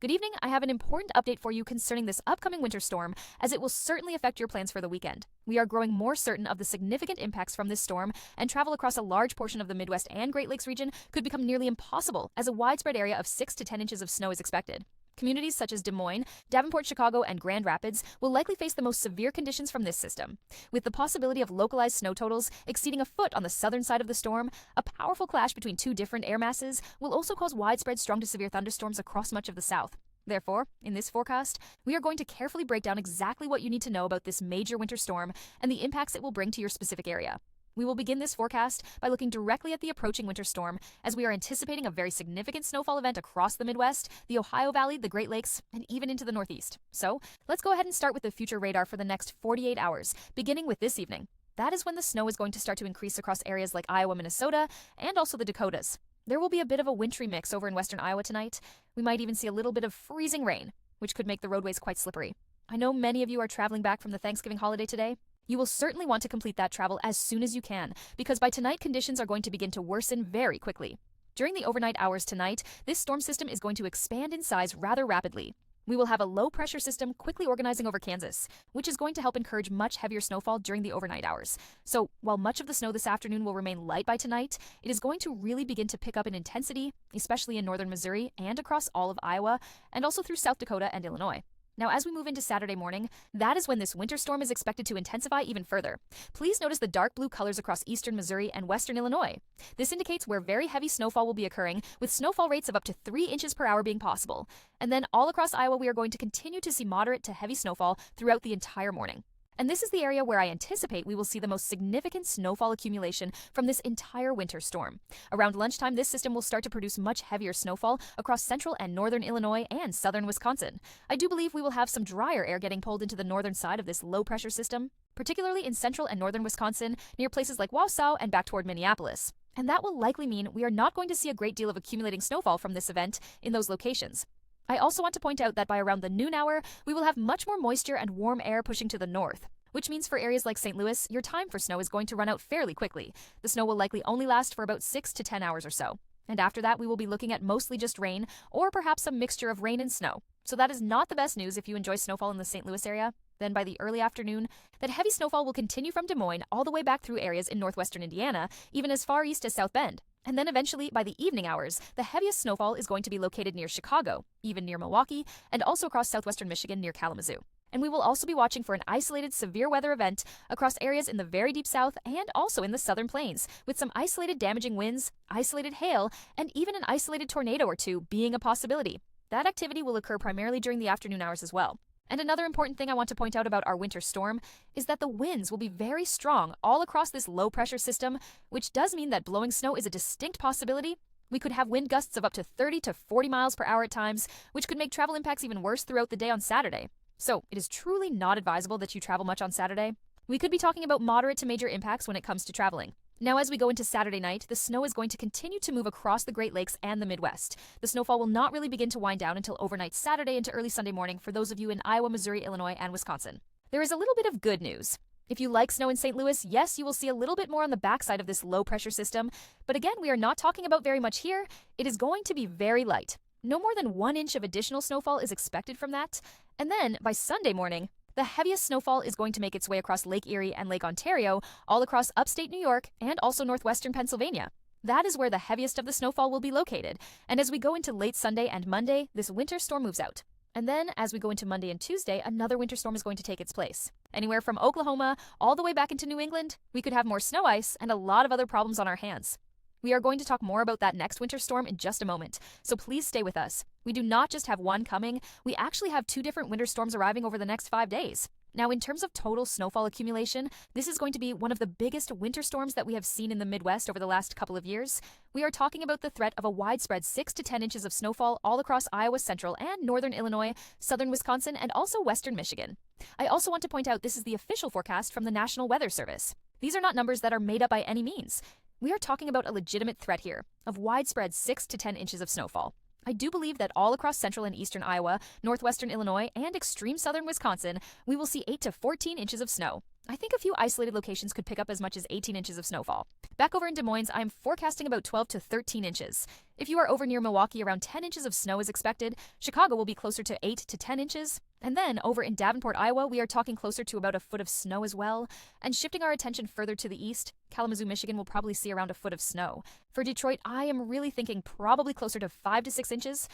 Good evening. I have an important update for you concerning this upcoming winter storm, as it will certainly affect your plans for the weekend. We are growing more certain of the significant impacts from this storm, and travel across a large portion of the Midwest and Great Lakes region could become nearly impossible, as a widespread area of 6 to 10 inches of snow is expected. Communities such as Des Moines, Davenport, Chicago, and Grand Rapids will likely face the most severe conditions from this system, with the possibility of localized snow totals exceeding a foot on the southern side of the storm. A powerful clash between two different air masses will also cause widespread strong to severe thunderstorms across much of the South. Therefore, in this forecast, we are going to carefully break down exactly what you need to know about this major winter storm and the impacts it will bring to your specific area. We will begin this forecast by looking directly at the approaching winter storm, as we are anticipating a very significant snowfall event across the Midwest, the Ohio Valley, the Great Lakes, and even into the Northeast. So, let's go ahead and start with the future radar for the next 48 hours, beginning with this evening. That is when the snow is going to start to increase across areas like Iowa, Minnesota, and also the Dakotas. There will be a bit of a wintry mix over in western Iowa tonight. We might even see a little bit of freezing rain, which could make the roadways quite slippery. I know many of you are traveling back from the Thanksgiving holiday today. You will certainly want to complete that travel as soon as you can, because by tonight conditions are going to begin to worsen very quickly. During the overnight hours tonight, this storm system is going to expand in size rather rapidly. We will have a low-pressure system quickly organizing over Kansas, which is going to help encourage much heavier snowfall during the overnight hours. So, while much of the snow this afternoon will remain light by tonight, it is going to really begin to pick up in intensity, especially in northern Missouri and across all of Iowa, and also through South Dakota and Illinois. Now, as we move into Saturday morning, that is when this winter storm is expected to intensify even further. Please notice the dark blue colors across eastern Missouri and western Illinois. This indicates where very heavy snowfall will be occurring, with snowfall rates of up to 3 inches per hour being possible. And then all across Iowa, we are going to continue to see moderate to heavy snowfall throughout the entire morning. And this is the area where I anticipate we will see the most significant snowfall accumulation from this entire winter storm. Around lunchtime, this system will start to produce much heavier snowfall across central and northern Illinois and southern Wisconsin. I do believe we will have some drier air getting pulled into the northern side of this low-pressure system, particularly in central and northern Wisconsin, near places like Wausau and back toward Minneapolis. And that will likely mean we are not going to see a great deal of accumulating snowfall from this event in those locations. I also want to point out that by around the noon hour, we will have much more moisture and warm air pushing to the north, which means for areas like St. Louis, your time for snow is going to run out fairly quickly. The snow will likely only last for about 6 to 10 hours or so. And after that, we will be looking at mostly just rain, or perhaps a mixture of rain and snow. So that is not the best news if you enjoy snowfall in the St. Louis area. Then by the early afternoon, that heavy snowfall will continue from Des Moines all the way back through areas in northwestern Indiana, even as far east as South Bend. And then eventually, by the evening hours, the heaviest snowfall is going to be located near Chicago, even near Milwaukee, and also across southwestern Michigan near Kalamazoo. And we will also be watching for an isolated severe weather event across areas in the very deep south and also in the southern plains, with some isolated damaging winds, isolated hail, and even an isolated tornado or two being a possibility. That activity will occur primarily during the afternoon hours as well. And another important thing I want to point out about our winter storm is that the winds will be very strong all across this low-pressure system, which does mean that blowing snow is a distinct possibility. We could have wind gusts of up to 30 to 40 miles per hour at times, which could make travel impacts even worse throughout the day on Saturday. So, it is truly not advisable that you travel much on Saturday. We could be talking about moderate to major impacts when it comes to traveling. Now, as we go into Saturday night, the snow is going to continue to move across the Great Lakes and the Midwest. The snowfall will not really begin to wind down until overnight Saturday into early Sunday morning for those of you in Iowa, Missouri, Illinois, and Wisconsin. There is a little bit of good news. If you like snow in St. Louis, yes, you will see a little bit more on the backside of this low-pressure system. But again, we are not talking about very much here. It is going to be very light. No more than 1 inch of additional snowfall is expected from that. And then, by Sunday morning, the heaviest snowfall is going to make its way across Lake Erie and Lake Ontario, all across upstate New York, and also northwestern Pennsylvania. That is where the heaviest of the snowfall will be located. And as we go into late Sunday and Monday, this winter storm moves out. And then, as we go into Monday and Tuesday, another winter storm is going to take its place. Anywhere from Oklahoma all the way back into New England, we could have more snow ice and a lot of other problems on our hands. We are going to talk more about that next winter storm in just a moment, so please stay with us. We do not just have one coming, we actually have 2 different winter storms arriving over the next 5 days. Now, in terms of total snowfall accumulation, this is going to be one of the biggest winter storms that we have seen in the Midwest over the last couple of years. We are talking about the threat of a widespread 6 to 10 inches of snowfall all across Iowa, central and northern Illinois, southern Wisconsin, and also western Michigan. I also want to point out this is the official forecast from the National Weather Service. These are not numbers that are made up by any means. We are talking about a legitimate threat here of widespread 6 to 10 inches of snowfall. I do believe that all across central and eastern Iowa, northwestern Illinois, and extreme southern Wisconsin, we will see 8 to 14 inches of snow. I think a few isolated locations could pick up as much as 18 inches of snowfall. Back over in Des Moines, I'm forecasting about 12 to 13 inches. If you are over near Milwaukee, around 10 inches of snow is expected. Chicago will be closer to 8 to 10 inches. And then over in Davenport, Iowa, we are talking closer to about a foot of snow as well. And shifting our attention further to the east, Kalamazoo, Michigan will probably see around a foot of snow. For Detroit, I am really thinking probably closer to 5 to 6 inches.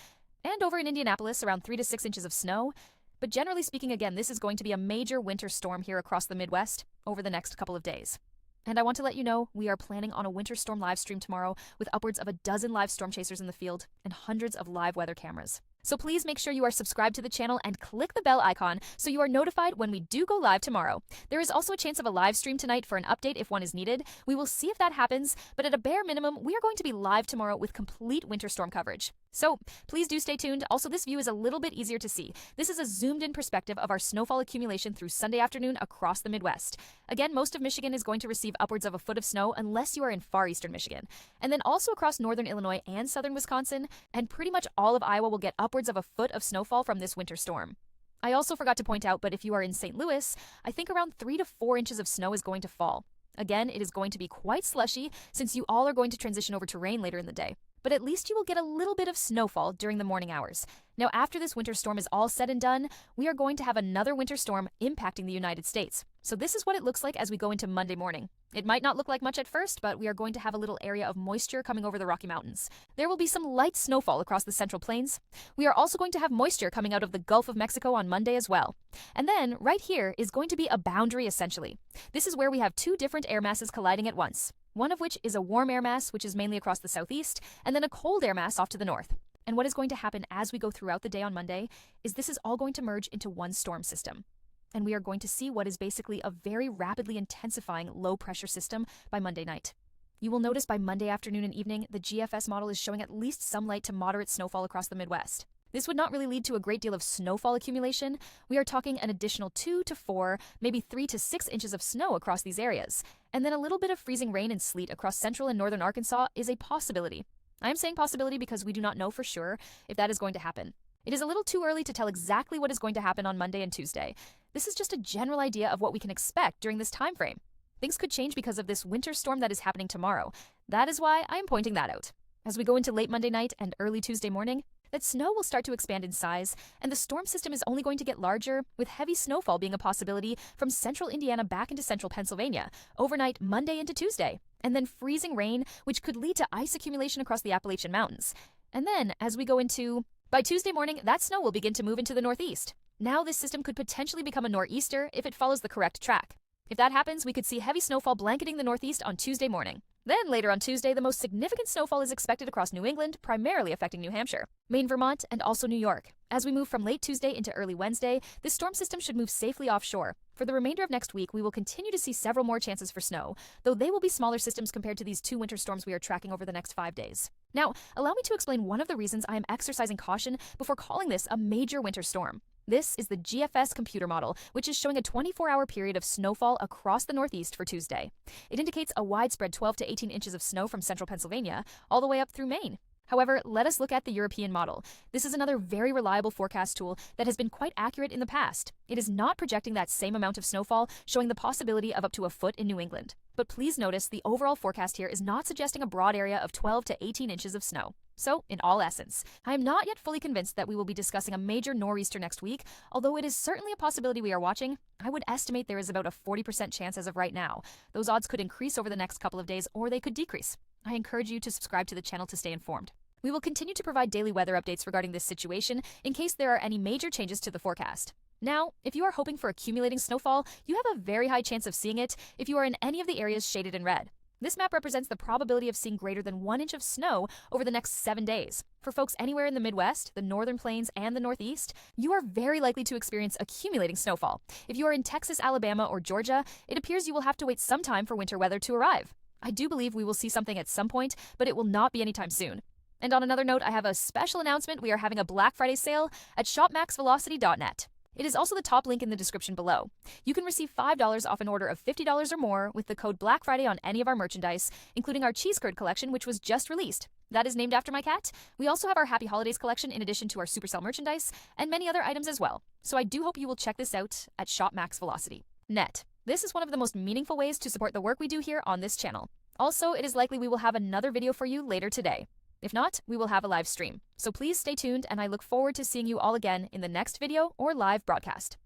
And over in Indianapolis, around 3 to 6 inches of snow. But generally speaking, again, this is going to be a major winter storm here across the Midwest over the next couple of days. And I want to let you know, we are planning on a winter storm live stream tomorrow with upwards of a dozen live storm chasers in the field and hundreds of live weather cameras. So please make sure you are subscribed to the channel and click the bell icon so you are notified when we do go live tomorrow. There is also a chance of a live stream tonight for an update if one is needed. We will see if that happens, but at a bare minimum, we are going to be live tomorrow with complete winter storm coverage. So please do stay tuned. Also, this view is a little bit easier to see. This is a zoomed in perspective of our snowfall accumulation through Sunday afternoon across the Midwest. Again, most of Michigan is going to receive upwards of a foot of snow unless you are in far eastern Michigan. And then also across northern Illinois and southern Wisconsin, and pretty much all of Iowa will get upwards of a foot of snowfall from this winter storm. I also forgot to point out, but if you are in St. Louis, I think around 3 to 4 inches of snow is going to fall. Again, it is going to be quite slushy since you all are going to transition over to rain later in the day. But at least you will get a little bit of snowfall during the morning hours. Now, after this winter storm is all said and done, we are going to have another winter storm impacting the United States. So this is what it looks like as we go into Monday morning. It might not look like much at first, but we are going to have a little area of moisture coming over the Rocky Mountains. There will be some light snowfall across the Central Plains. We are also going to have moisture coming out of the Gulf of Mexico on Monday as well. And then, right here is going to be a boundary essentially. This is where we have two different air masses colliding at once. One of which is a warm air mass, which is mainly across the southeast, and then a cold air mass off to the north. And what is going to happen as we go throughout the day on Monday is this is all going to merge into one storm system. And we are going to see what is basically a very rapidly intensifying low-pressure system by Monday night. You will notice by Monday afternoon and evening, the GFS model is showing at least some light to moderate snowfall across the Midwest. This would not really lead to a great deal of snowfall accumulation. We are talking an additional 2 to 4, maybe 3 to 6 inches of snow across these areas. And then a little bit of freezing rain and sleet across central and northern Arkansas is a possibility. I am saying possibility because we do not know for sure if that is going to happen. It is a little too early to tell exactly what is going to happen on Monday and Tuesday. This is just a general idea of what we can expect during this time frame. Things could change because of this winter storm that is happening tomorrow. That is why I am pointing that out. As we go into late Monday night and early Tuesday morning, that snow will start to expand in size, and the storm system is only going to get larger, with heavy snowfall being a possibility from central Indiana back into central Pennsylvania, overnight Monday into Tuesday, and then freezing rain, which could lead to ice accumulation across the Appalachian Mountains. And then, as we go into... By Tuesday morning, that snow will begin to move into the northeast. Now this system could potentially become a nor'easter if it follows the correct track. If that happens, we could see heavy snowfall blanketing the northeast on Tuesday morning. Then, later on Tuesday, the most significant snowfall is expected across New England, primarily affecting New Hampshire, Maine, Vermont, and also New York. As we move from late Tuesday into early Wednesday, this storm system should move safely offshore. For the remainder of next week, we will continue to see several more chances for snow, though they will be smaller systems compared to these two winter storms we are tracking over the next 5 days. Now, allow me to explain one of the reasons I am exercising caution before calling this a major winter storm. This is the GFS computer model, which is showing a 24-hour period of snowfall across the Northeast for Tuesday. It indicates a widespread 12 to 18 inches of snow from central Pennsylvania all the way up through Maine. However, let us look at the European model. This is another very reliable forecast tool that has been quite accurate in the past. It is not projecting that same amount of snowfall, showing the possibility of up to a foot in New England. But please notice the overall forecast here is not suggesting a broad area of 12 to 18 inches of snow. So, in all essence, I am not yet fully convinced that we will be discussing a major nor'easter next week, although it is certainly a possibility we are watching. I would estimate there is about a 40% chance as of right now. Those odds could increase over the next couple of days, or they could decrease. I encourage you to subscribe to the channel to stay informed. We will continue to provide daily weather updates regarding this situation in case there are any major changes to the forecast. Now, if you are hoping for accumulating snowfall, you have a very high chance of seeing it if you are in any of the areas shaded in red. This map represents the probability of seeing greater than 1 inch of snow over the next 7 days. For folks anywhere in the Midwest, the Northern Plains, and the Northeast, you are very likely to experience accumulating snowfall. If you are in Texas, Alabama, or Georgia, it appears you will have to wait some time for winter weather to arrive. I do believe we will see something at some point, but it will not be anytime soon. And on another note, I have a special announcement. We are having a Black Friday sale at shopmaxvelocity.net. It is also the top link in the description below. You can receive $5 off an order of $50 or more with the code Black Friday on any of our merchandise, including our cheese curd collection, which was just released. That is named after my cat. We also have our Happy Holidays collection in addition to our Supercell merchandise and many other items as well. So I do hope you will check this out at shopmaxvelocity.net. This is one of the most meaningful ways to support the work we do here on this channel. Also, it is likely we will have another video for you later today. If not, we will have a live stream. So please stay tuned, and I look forward to seeing you all again in the next video or live broadcast.